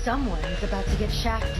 Someone is about to get shafted.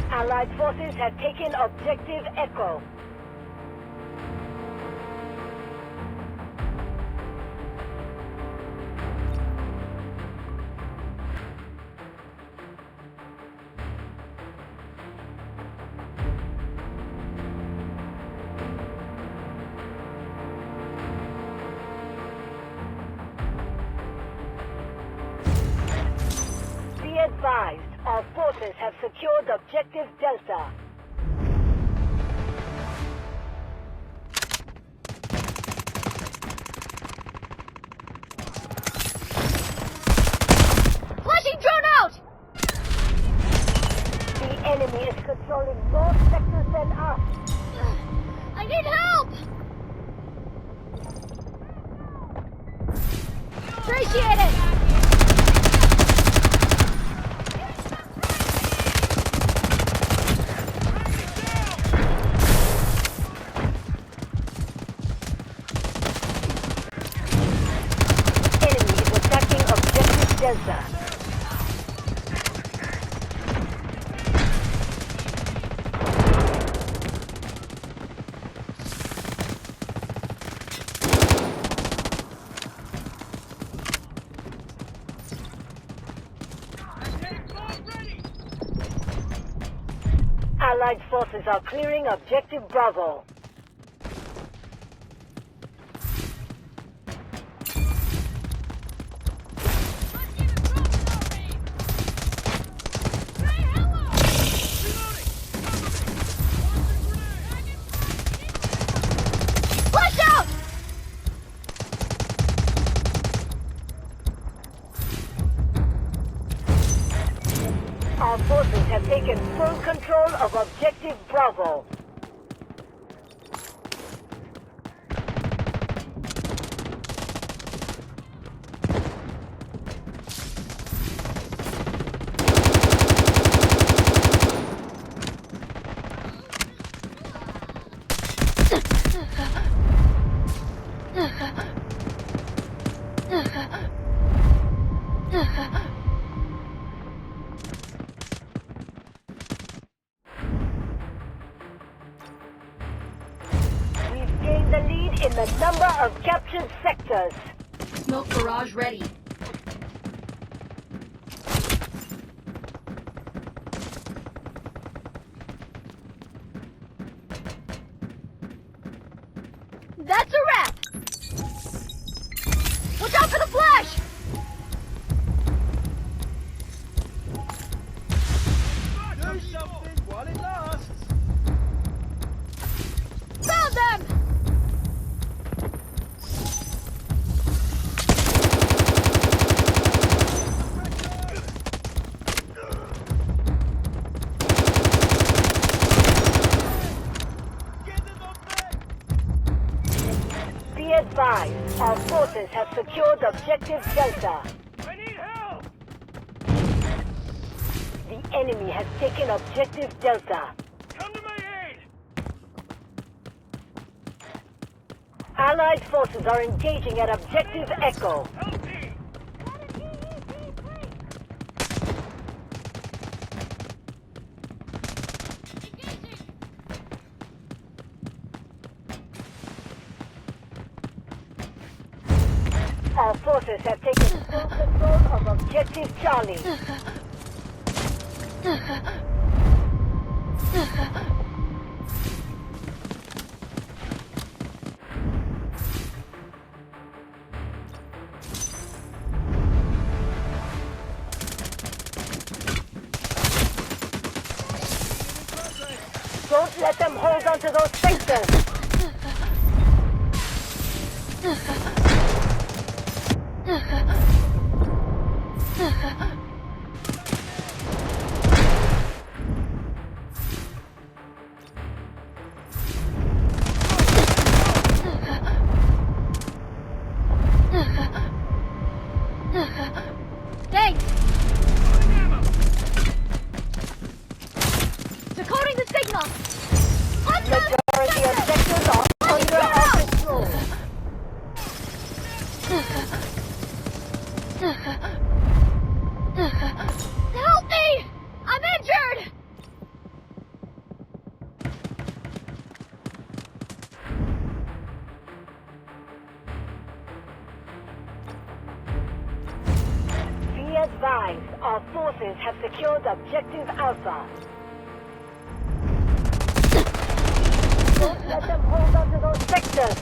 Allied forces have taken Objective Echo. Be advised, our forces have secured Objective Delta. Flashing drone out! The enemy is controlling more sectors than us. I need help! Appreciate it! Enemy is attacking Objective Delta. Allied forces are clearing Objective Bravo. Flash out! Our forces have taken full control of Objective Bravo. We've gained the lead in the number of captured sectors. Smoke barrage ready. That's a wrap! Watch out for the flash! Do something while it lasts. Found them! Get them on back. Be advised, our forces have secured Objective Delta. I need help. The enemy has taken Objective Delta. Come to my aid. Allied forces are engaging at Objective Echo. Help me. Our forces have taken full control of Objective Charlie. let them hold onto those sectors. Thanks. Decoding the signal. Majority of sectors are under our control. Help me! I'm injured! Be advised, our forces have secured objective Alpha. Don't let them hold onto those sectors.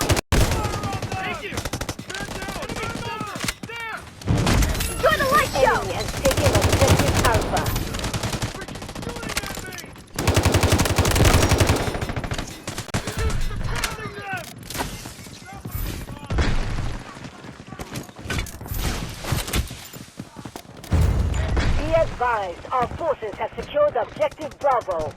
Thank you! There! Enjoy the light show! Enemy has taken objective Alpha. Be advised, our forces have secured objective Bravo.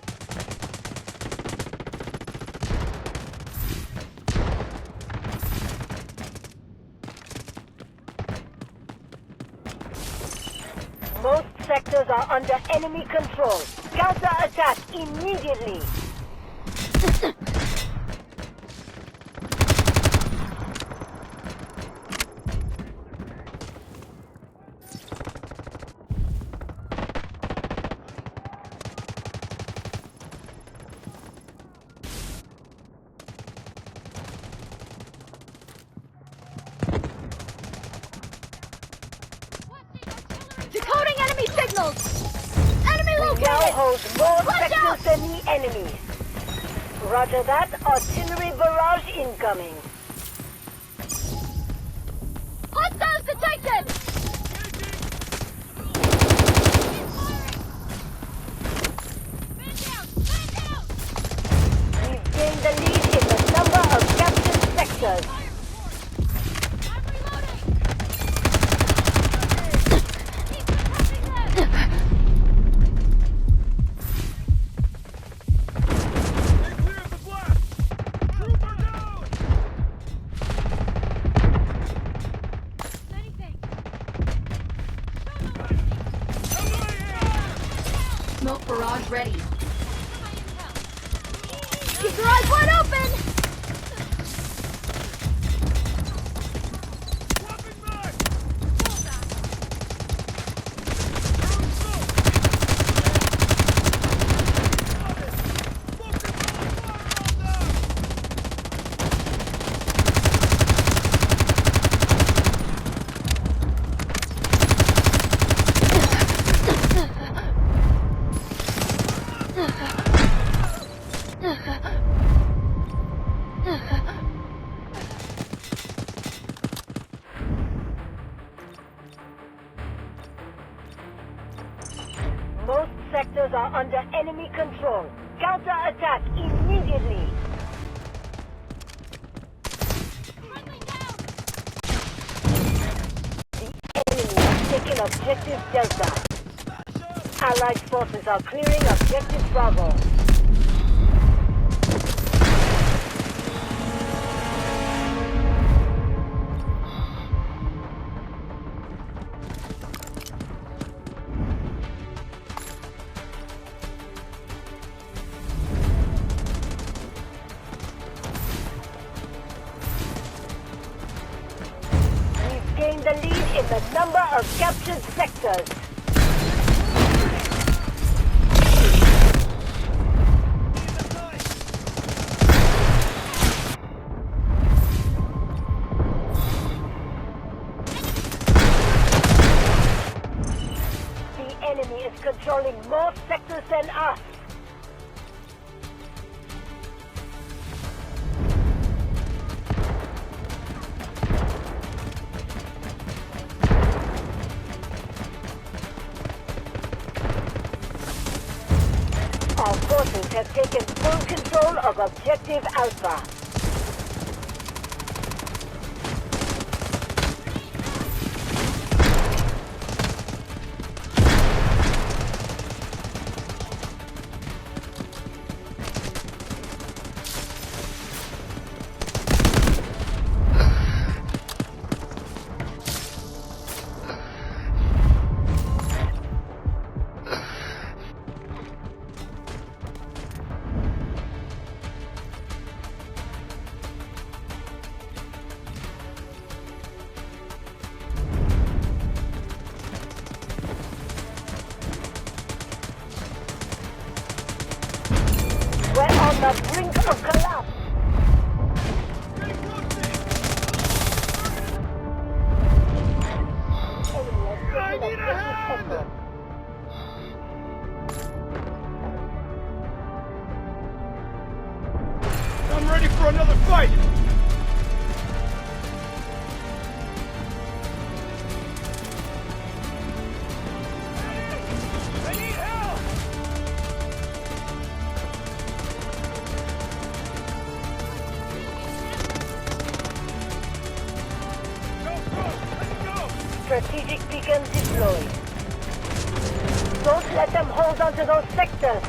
Most sectors are under enemy control. Counter-attack immediately. Decoding enemy signals! Enemy We now located! hold more Watch out! sectors than the enemy. Roger that. Artillery barrage incoming. Hostiles detected! We've gained the lead in the number of captured sectors. Clear of the blast! Trooper down! Smoke barrage ready. Keep your eyes wide open! Swapping back! Most sectors are under enemy control. Counter-attack immediately. The enemy has taken objective Delta. Allied forces are clearing objective Bravo. We've gained the lead in the number of captured sectors. The enemy is controlling more sectors worse than us. Our forces have taken full control of Objective Alpha. We're on the brink of collapse. Getting close to you. Enemy has I taken need a Objective hand! Echo. I'm ready for another fight! I need help! Go, let's go! Strategic beacon deployed. Don't let them hold onto those sectors.